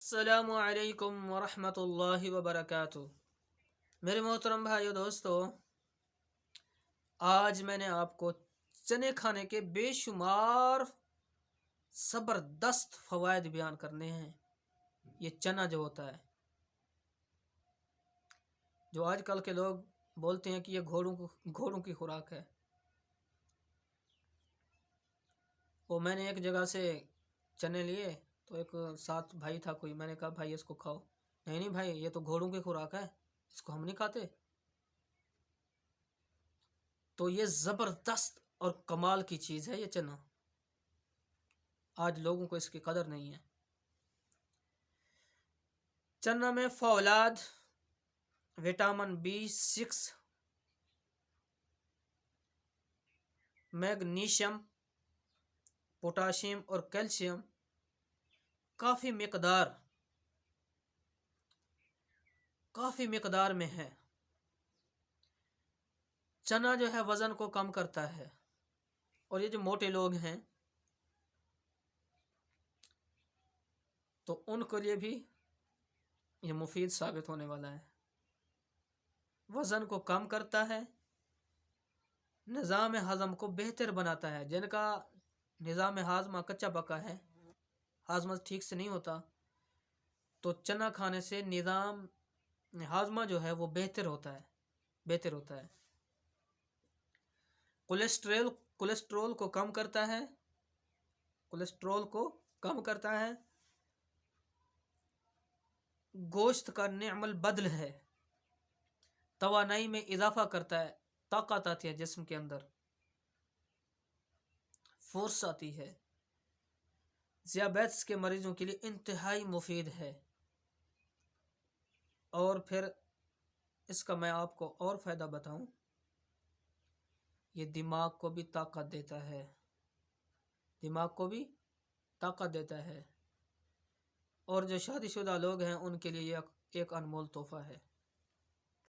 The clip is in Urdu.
السلام علیکم ورحمۃ اللہ وبرکاتہ۔ میرے محترم بھائیو دوستو، آج میں نے آپ کو چنے کھانے کے بے شمار زبردست فوائد بیان کرنے ہیں۔ یہ چنا جو ہوتا ہے، جو آج کل کے لوگ بولتے ہیں کہ یہ گھوڑوں کی خوراک ہے، وہ میں نے ایک جگہ سے چنے لیے تو ایک ساتھ بھائی تھا کوئی، میں نے کہا بھائی اس کو کھاؤ۔ نہیں بھائی، یہ تو گھوڑوں کی خوراک ہے، اس کو ہم نہیں کھاتے۔ تو یہ زبردست اور کمال کی چیز ہے یہ چنا، آج لوگوں کو اس کی قدر نہیں ہے۔ چنا میں فولاد، وٹامن B6، میگنیشیم، پوٹاشیم اور کیلشیم کافی مقدار میں ہے۔ چنا جو ہے وزن کو کم کرتا ہے، اور یہ جو موٹے لوگ ہیں تو ان کے لیے بھی یہ مفید ثابت ہونے والا ہے۔ وزن کو کم کرتا ہے، نظام ہضم کو بہتر بناتا ہے۔ جن کا نظام ہاضمہ کچا پکا ہے، ہاضمہ ٹھیک سے نہیں ہوتا، تو چنا کھانے سے نظام ہاضمہ جو ہے وہ بہتر ہوتا ہے۔ کولیسٹرول کو کم کرتا ہے، گوشت کا نعم البدل ہے، توانائی میں اضافہ کرتا ہے، طاقت آتی ہے جسم کے اندر، فورس آتی ہے۔ ذیابیطس کے مریضوں کے لیے انتہائی مفید ہے۔ اور پھر اس کا میں آپ کو اور فائدہ بتاؤں، یہ دماغ کو بھی طاقت دیتا ہے، اور جو شادی شدہ لوگ ہیں ان کے لیے ایک انمول تحفہ ہے۔